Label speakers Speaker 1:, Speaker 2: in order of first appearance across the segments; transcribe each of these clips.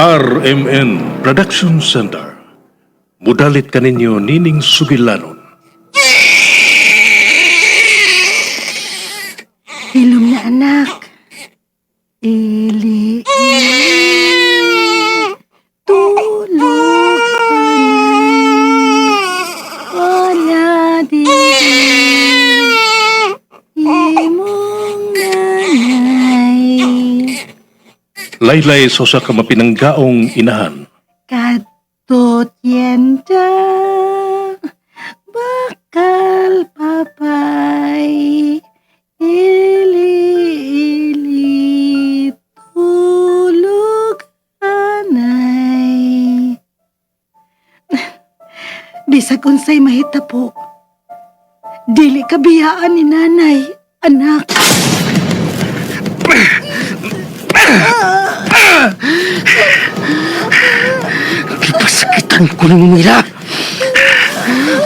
Speaker 1: RMN Production Center. Mudalit kaninyo Nining Sugilanon.
Speaker 2: Hilom na anak. Ili. Tulog ka na. Wala di. Imong nanay.
Speaker 1: Laylay sa usa ka mapinanggaong inahan.
Speaker 2: Katotyenda. Bakal papay. Ili, tulog anay. Bisag unsay mahita po. Dili kabiyaan ni nanay, anak.
Speaker 3: Pasakitan ko ng Mira.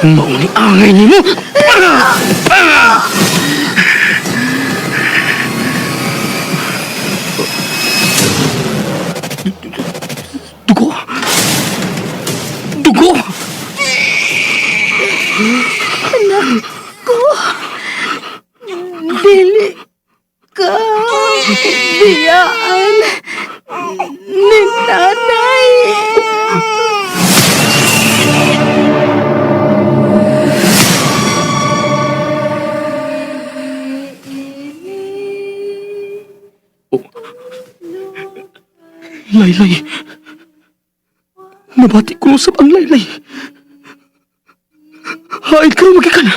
Speaker 3: Mauni angay ni mo. Dugo. Dugo.
Speaker 2: Anak ko. Dili ka biyaan ni nanay.
Speaker 3: Laylay. Nabati ko sa ang Laylay. Haid ka na magikan.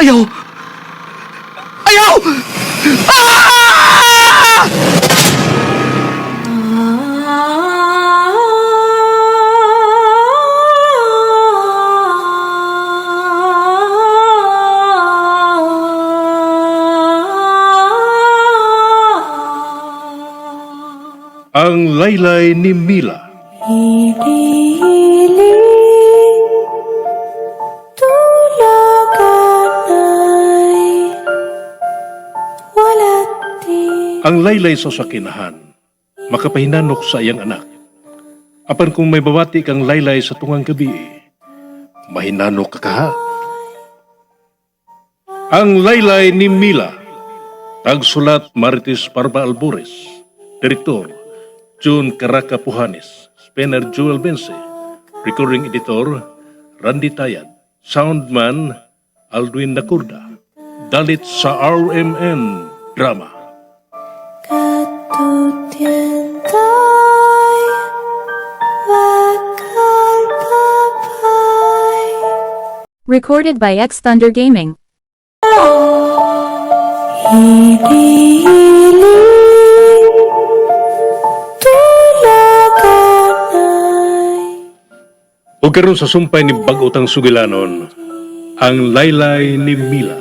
Speaker 3: Ayaw! Ayaw! Ah!
Speaker 1: Ang laylay ni Mila. Ang laylay sa sakinahan, makapahinanok sa iyang anak. Apan kung may babati kang laylay sa tungang gabi, mahinanok ka kaha. Ang laylay ni Mila, tagsulat Marites Parba Albores, Direktor June Caraca Pujanes, Spener Joel Bense, Recording Editor Randy Tayad, Soundman Aldwin Nakurda, dalit sa RMN Drama.
Speaker 4: Recorded by X Thunder Gaming.
Speaker 1: O karon sa sumpay ni Bagotang Sugilanon, ang laylay ni Mila.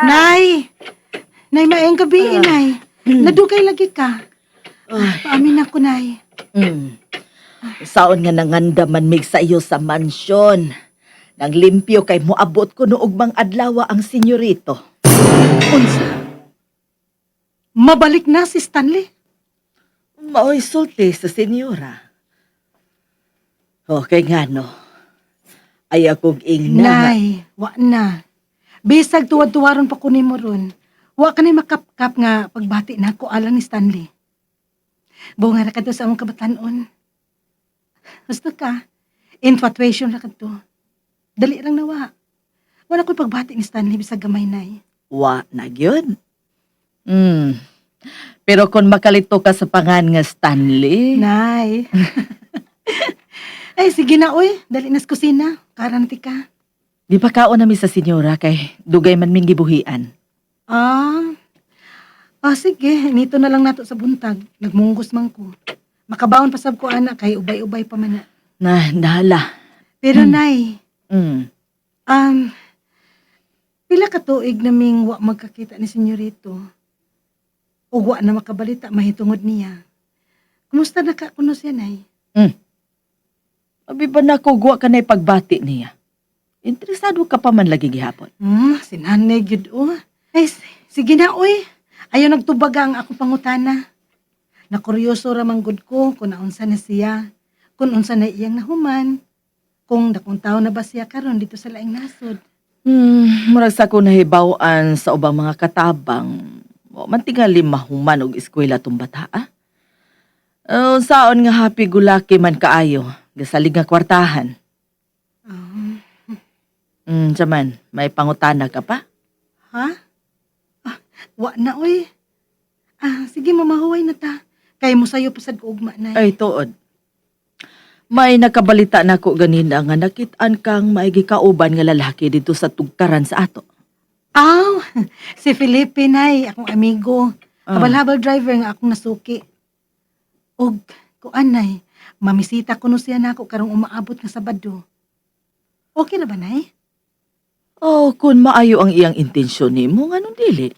Speaker 2: Nay! Nay, maayong gabi, Nay. Nadugay lagi ka. Paamin ako, Nay.
Speaker 5: Saon nga nangandaman mig sa iyo sa mansyon. Nang limpyo kay moabot ko noog mang adlaw ang senyorito.
Speaker 2: Unsa? Mabalik na si Stanley.
Speaker 5: Mao'y sulti sa senyora. Okay nga no. Ay akong ingna.
Speaker 2: Nay, wa na. Bisag tuwad-tuwaron pa kunin mo ron. Wa ka na makapkap nga pagbati na ako alang ni Stanley. Bunga na ka to sa among kabatanon. Gusto ka? Infatuation na ka to. Dali lang nawa. Wala ko'y pagbati ni Stanley bisag gamay, Nay.
Speaker 5: Wa na gyud. Pero kung makalito ka sa pangan nga Stanley.
Speaker 2: Nay. Ay, sige na, oy. Dali nas kusina. Karanti ka.
Speaker 5: Di pa kaon nami sa senyora kay dugay man ming gibuhian.
Speaker 2: Sige. Nito na lang nato sa buntag. Nagmunggos man ko. Makabaon pasab ko, anak, kay ubay-ubay pa man na.
Speaker 5: Nahala.
Speaker 2: Pero, Nay,
Speaker 5: Mm.
Speaker 2: Pila ka tuig naming wa magkakita ni senyorito. O wa na makabalita mahitungod niya. Kumusta na ka kuno siya, nay?
Speaker 5: Abi ba na ko guwa ka na pagbati niya? Interesado ka pa man lagi gihapon.
Speaker 2: Sinanay gyud o. Ay, sige na, uy. Ayaw nagtubaga ang ako pangutana. Nakuryoso ra manggod ko kung naunsa na siya. Kung unsa na iyang nahuman. Kung dakong tao na ba siya karon dito sa laing nasod.
Speaker 5: Murag sa ko nahibaw-an sa ubang mga katabang. O man tingali mahuman og eskwela tong bata, ah? Saon nga happy gulaki man kaayo. Gasalig nga kwartahan. Saman, may pangutana ka pa?
Speaker 2: Ha? Wa na, uy. Sige, mamahuway na ta. Kaya mo sayo pasad ko ugma, nay.
Speaker 5: Ay, tuod. May nakabalita na ko ganina nga nakitaan kang maigi kauban nga lalaki dito sa tugkaran sa ato.
Speaker 2: Si Felipe, nay. Akong amigo. Habal-habal driver nga akong nasuki. Og, kuan, nay. Mamisita ko no siya na ako karong umaabot nga Sabado. Okay na ba, nay?
Speaker 5: Oh, kung maayo ang iyang intensyon ni mo, nga nung dili.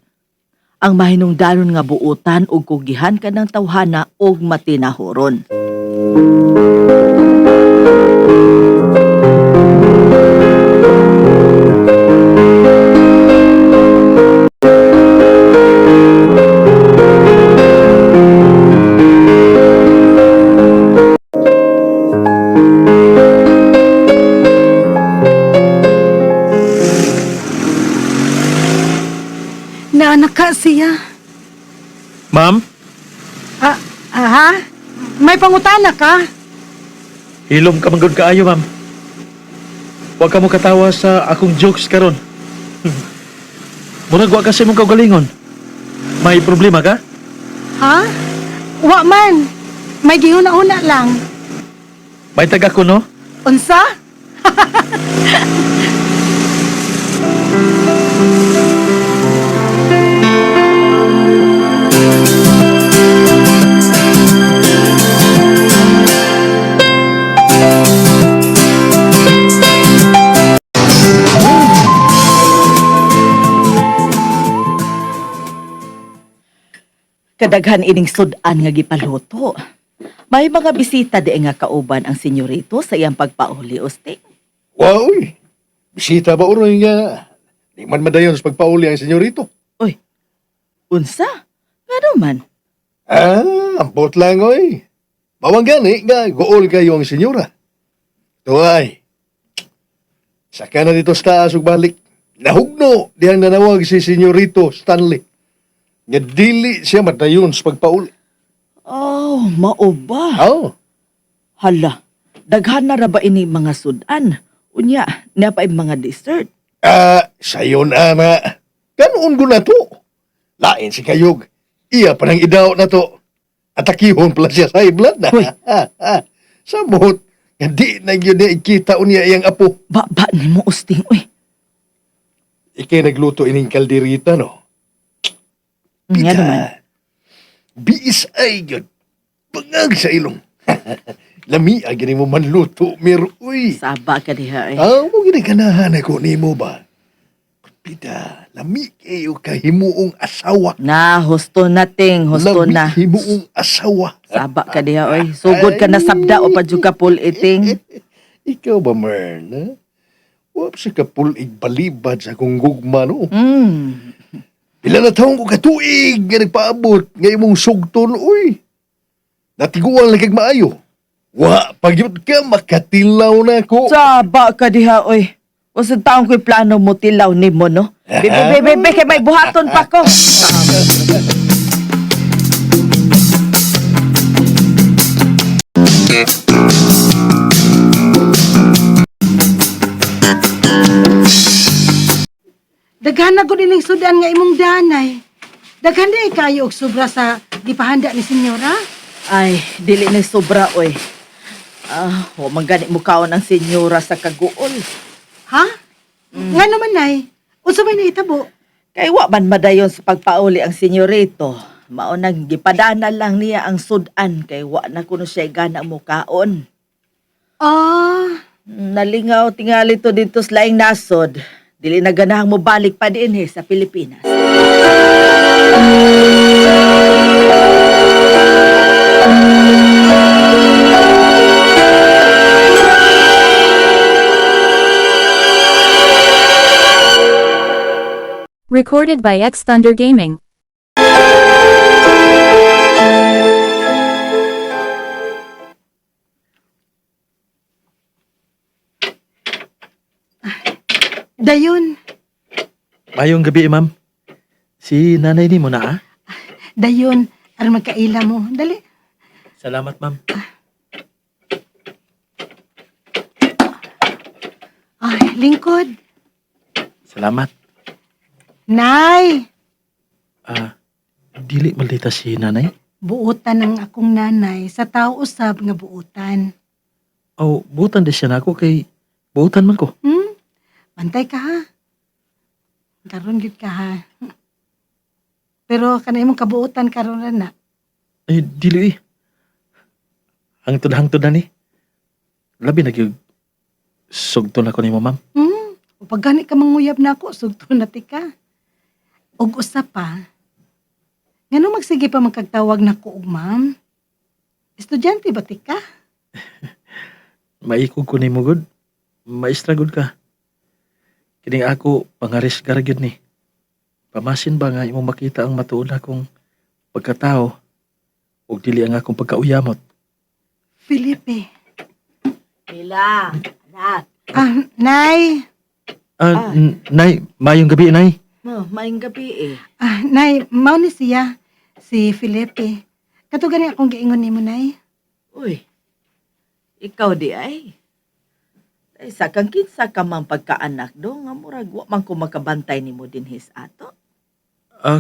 Speaker 5: Ang mahinungdanon nga buutan o kugihan ka ng tawhana og matinahoron.
Speaker 2: Naanak ka siya.
Speaker 1: Ma'am,
Speaker 2: Ha? May pangutana ka?
Speaker 1: hilom ka manggod kaayo, ma'am. Huwag ka mo katawa sa akong jokes karon. Murag wa kasi mong kaugalingon. May problema ka?
Speaker 2: Ha? Wa man. May gihuna-una lang.
Speaker 1: May taga ko, no?
Speaker 2: Unsa?
Speaker 5: Kadaghan ining sudan nga gipaluto. May mga bisita di nga kauban ang senyorito sa iyang pagpauli, Usting.
Speaker 4: Wow, uy. Bisita ba uroy nga? Di man madayon sa pagpauli ang senyorito.
Speaker 5: Uy, unsa? Nga man.
Speaker 4: Ampot lang, oy. Mawang gani nga, gool kayo ang senyora. Tuway. Saka na dito sa taas ug balik. Nahugno diyang nanawag si senyorito Stanley. Nga dili siya madayon sa pagpauli.
Speaker 5: Oh, mao ba?
Speaker 4: Oh,
Speaker 5: Hala, daghan na ra ba ini mga sudan? Unya, napay mga dessert.
Speaker 4: sayon ana. Kanuon ko na to. Lain si Kayog. Iya pa nang idaw na to. Atakihon pala siya sa blood na.
Speaker 5: Uy.
Speaker 4: Samot. Nga di na yun na ikita unya iyang apo.
Speaker 5: Ba ni mo, Usting, uy.
Speaker 4: Ikay nagluto ining kalderita, no?
Speaker 5: Nga naman.
Speaker 4: Biis ay yun. Pangag sa ilong. Lami, agini mo manluto, uy.
Speaker 5: Saba ka diha, eh.
Speaker 4: Mo ginaganahan ako ni mo ba? Pida, lami kayo kahimuong asawa.
Speaker 5: Na, husto na, ting. Husto
Speaker 4: Lami
Speaker 5: na.
Speaker 4: himuong asawa.
Speaker 5: Saba ka diha, oy. Sugod ka na sabda o padyo ka puliting.
Speaker 4: Ikaw ba, Mern? Wap sa kapulig balibad sa akong gugma, no? Pila na taong ko katuig nga nagpaabot nga imong sugton, uy. Natiguan lang kag maayo. Wa, pagyod ka, makatilaw na ko.
Speaker 5: Saba ka diha, oy. Usod taong ko'y plano mo tilaw ni mo, no? Bebe, kay may buhaton pa ko.
Speaker 2: Daghan na ko din sudan nga imong danay. Daghan di kayo og sobra sa gipahanda ni senyora.
Speaker 5: Ay, dili na sobra, oy. Magani mo kaon ang senyora sa kaguol.
Speaker 2: Ha? Nga naman, nay. Unsa may nahitabo?
Speaker 5: Kay wa man madayon sa pagpauli ang senyorito. Mao nang gipadana lang niya ang sudan kay wa na kuno siya gana mo kaon.
Speaker 2: Ah,
Speaker 5: Nalingaw tingali to dito sa laing nasod. Dili na ganahang mo balik pa din sa Pilipinas.
Speaker 6: Recorded by X Thunder Gaming.
Speaker 2: Dayon,
Speaker 3: Mayong gabi, ma'am. Si nanay ni mo na, ah?
Speaker 2: dayon, aron magkaila mo. Dali.
Speaker 3: Salamat, ma'am.
Speaker 2: Ay, lingkod.
Speaker 3: Salamat.
Speaker 2: Nay,
Speaker 3: Dili maldita si nanay?
Speaker 2: buutan ng akong nanay sa tao usab nga buutan.
Speaker 3: Oh, butan di siya na ako kay buutan man ko.
Speaker 2: Bantay ka ha. Karon gid ka ha. Pero kanay mong kabuutan karon na.
Speaker 3: Ay, dili eh. Hangtod na ni. Labi na gyud sugton ako nimo, ma'am.
Speaker 2: Pag gani ka manguyab na ako, sugto na ti ka. Og usa pa, ngano magsige pa magkagtawag na ko og ma'am? Estudyante ba ti ka?
Speaker 3: Maikog ko nimo gud. Maestra gud ka. Kining ako pangaris ka ra gyud ni. Pamasin ba nga imong makita ang matuod akong pagkatao ug dili ang akong pagkauyamot.
Speaker 2: Felipe.
Speaker 5: Mila, anak.
Speaker 2: Nay.
Speaker 3: Nay, mayong gabi, nay.
Speaker 5: Maing gabi eh.
Speaker 2: Nay, mao ni siya. Si Felipe. Kato gani akong giingon nimo, Nay.
Speaker 5: Uy, ikaw di ay. Ay, sakang kinsa ka mang pagkaanak do, nga murag wa man ko makabantay ni mo din his ato.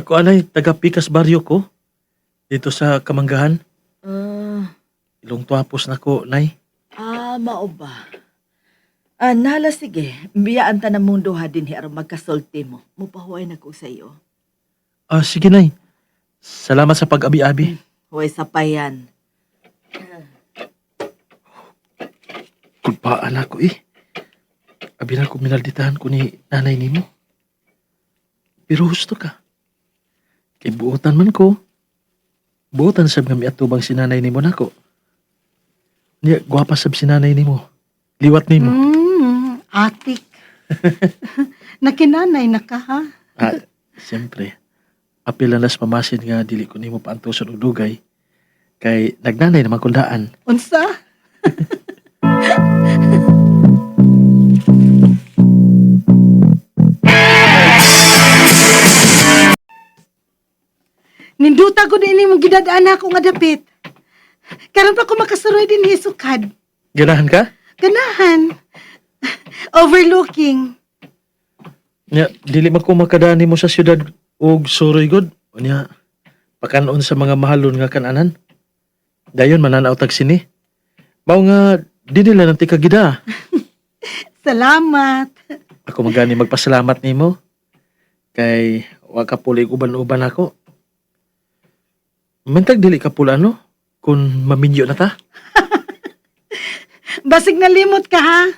Speaker 3: Ko anay, taga Pikas Barrio ko. Dito sa Kamanggahan. Ilong tuapos na ko, nay.
Speaker 5: Mao ba? Nala sige, biyaan ta na mong duha din aron magkasulti mo. Mupahuay na ko sa iyo.
Speaker 3: Sige, nay. Salamat sa pag-abi-abi.
Speaker 5: Huway sa payan.
Speaker 3: Kulpaan ako eh. Abi na ko minalditahan ko ni nanay nimo. Pero husto ka. Kay buotan man ko. Buotan sab nga miatubang si nanay nimo nako. Niya, gwapa sab si nanay nimo. Liwat nimo.
Speaker 2: Atik. Nakinanay na ka, ha?
Speaker 3: Siyempre. Apil na nas pamasin nga dili ko nimo paantuson og dugay. Kay nagnanay naman kundaan.
Speaker 2: Unsa? Ninduta ko din mong gidadaan ako nga dapit. Karon pa ko makasuroy din hisukad.
Speaker 3: Ganahan ka?
Speaker 2: Ganahan. Overlooking.
Speaker 3: Nya, dili man ko makadani mo sa syudad og suroy god. Nya, pakanon sa mga mahalon nga kananan. Dayon mananaw tag sini. Mao nga di nila nang tikagida.
Speaker 2: Salamat.
Speaker 3: Ako magani magpasalamat nimo. Kay wa ka pulig uban-uban ako. Mentag dili ka pula no? Kung maminyo na ta.
Speaker 2: Basig nalimot ka, ha?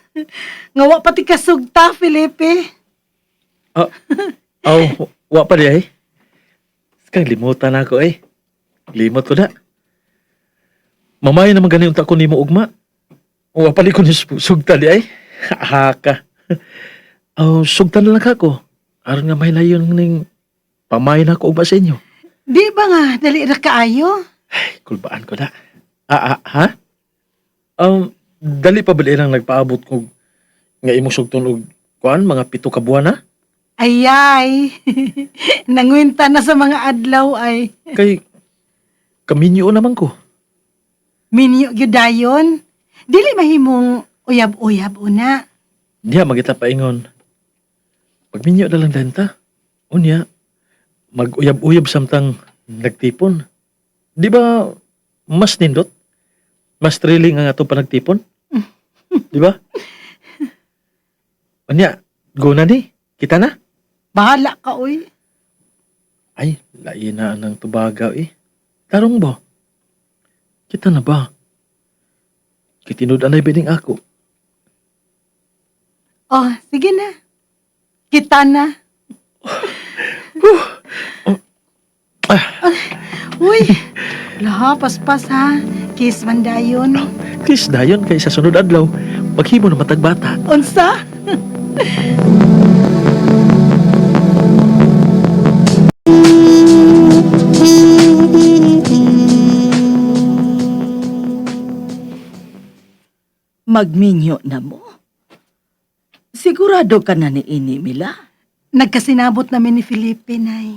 Speaker 2: Ngawa pati kasugta, Felipe.
Speaker 3: Wa pa di ay. Kang limutan ako eh. Limot ko na. Mamay naman ganun ko nimo ugma. Wa pa di ko ni sugta di ay. Haka. Sugta na lang ako. Aron nga may layon ning pamayin ako ugma sa inyo.
Speaker 2: Di ba nga, dali ra kaayo?
Speaker 3: Ay, kulbaan ko na. Ha? Dali pa ba lang nagpaabot ko nga imong sugton og kuan mga 7 ka buwan na?
Speaker 2: Ayay. Nangwinta na sa mga adlaw ay.
Speaker 3: Kay kaminyo naman ko.
Speaker 2: Minyo gyudayon. Dili mahimong uyab-uyab una.
Speaker 3: Diya magita paingon. Pagminyo na lang denta. Unya, mag-uyab-uyab samtang nagtipon. Di ba mas nindot? Mas thrilling ang ato pa nagtipon? Di ba? Unya, go na ni. Kita na.
Speaker 2: Bahala ka, uy.
Speaker 3: Ay, lain na ng tubagaw eh. Tarong ba? Kita na ba? Kitinud anay bining ako.
Speaker 2: Oh, sige na. Kita na. Uy, laha, paspas ha. Kiss man dayon.
Speaker 3: Kiss dayon kay sa sunod adlaw. Paghimo na matag bata.
Speaker 2: Unsa?
Speaker 5: Magminyo na mo? Sigurado ka na ni ini, Mila?
Speaker 2: Nagkasinabot namin ni Felipe, Nay.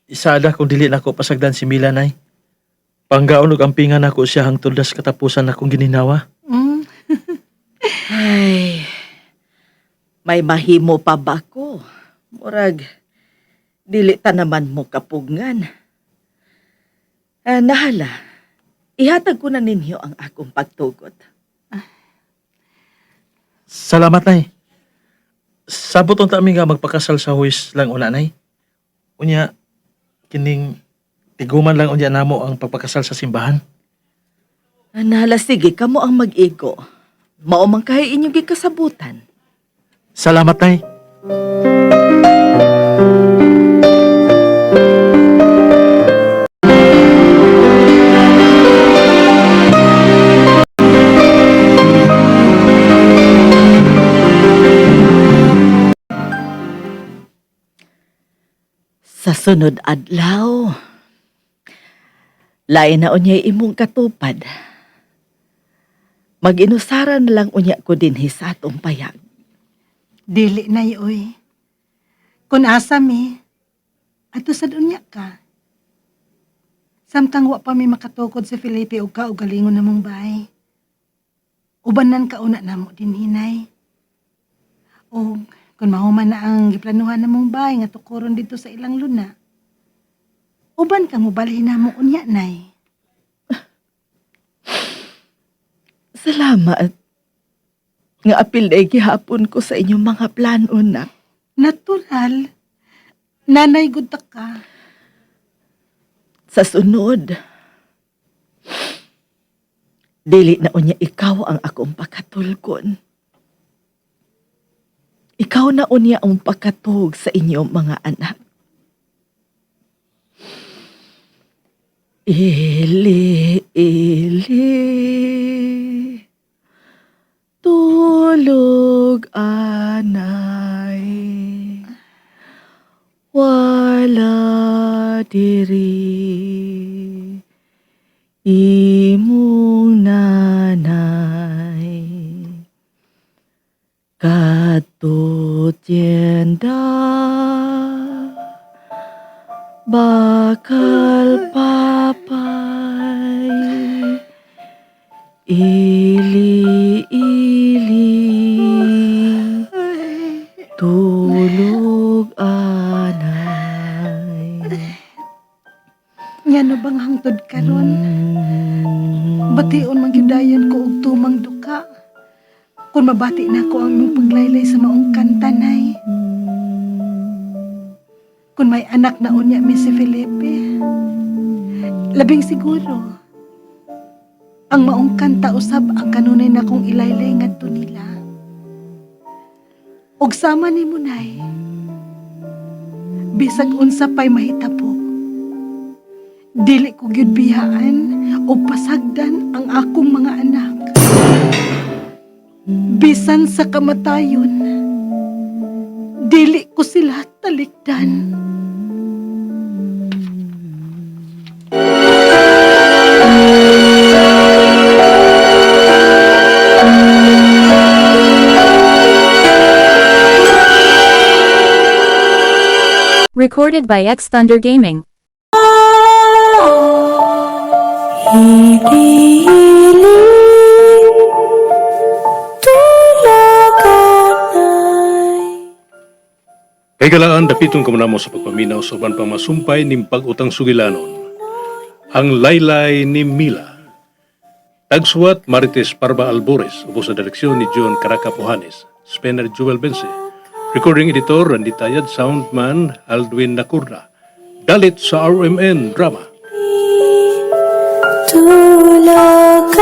Speaker 3: Isada kung dili na ako pasagdan si Mila, nay. Panggaon ug ampingan ako siya hangtod das katapusan akong gininawa.
Speaker 2: Mm.
Speaker 5: Ay, may mahimo pa ba ko? Murag, dili ta naman mo kapugngan. Nahala, ihatag ko na ninyo ang akong pagtugot.
Speaker 3: Salamat, nay. Sabot unta mi nga magpakasal sa huwis lang una, nay. Unya, kining tiguman lang unya namo ang pagpakasal sa simbahan.
Speaker 5: Nahala, sige, kamo ang mag-igo. Mao man kay inyong gikasabutan.
Speaker 3: Salamat, nay.
Speaker 5: Sa sunod adlaw, lain na unya'y imong katupad. Mag-inusaran lang unya ko din sa atong payag.
Speaker 2: Dili, Nay, oy. Kung asa mi, ato sa dunya ka. Samtang wa pa mi makatukod si Felipe o ka o galingon namong bahay. Ubanan ka una namo din, hinay. O kung mahuman na ang giplanuhan namong bahay nga tukuron dito sa ilang luna, uban kang mubalhin namo unya, Nay.
Speaker 5: Salamat. Nga apil na gihapon ko sa inyong mga plano na.
Speaker 2: Natural. Nanay, good ka.
Speaker 5: Sa sunod, dili na unya ikaw ang akong pakatulkon. Ikaw na unya ang pakatug sa inyong mga anak. Ili, tulog anay, wala diri, imong nanay, katut yenda, bakal papay, ili, tulog anay.
Speaker 2: Nga na bang hangtod karon? Bation magyudayan ko og tumang duka. Kung mabati na ko ang imong paglaylay sa maong kanta, Nay. Kung may anak na unya mi si Felipe, labing siguro, ang maong kanta usab ang kanunay na kong ilaylay ngadto nila. Og sama ni mo, Nay, bisag unsa pa'y mahitabo, dili ko gyud biyaan o pasagdan ang akong mga anak. Bisan sa kamatayon, dili ko sila talikdan.
Speaker 6: Recorded by X Thunder Gaming.
Speaker 1: Kay galaan, dapiton ko mo sa pagpaminaw sa uban pang masumpay ning pag-utang sugilanon. Ang laylay ni Mila. Tagsuwat Marites Parba Albores, upo sa direksyon ni John Caraca Pujanes, Spener Joel Bense. Recording editor Randy Tayad, soundman Aldwin Nacurna. Dalit sa RMN Drama.
Speaker 7: Tulakan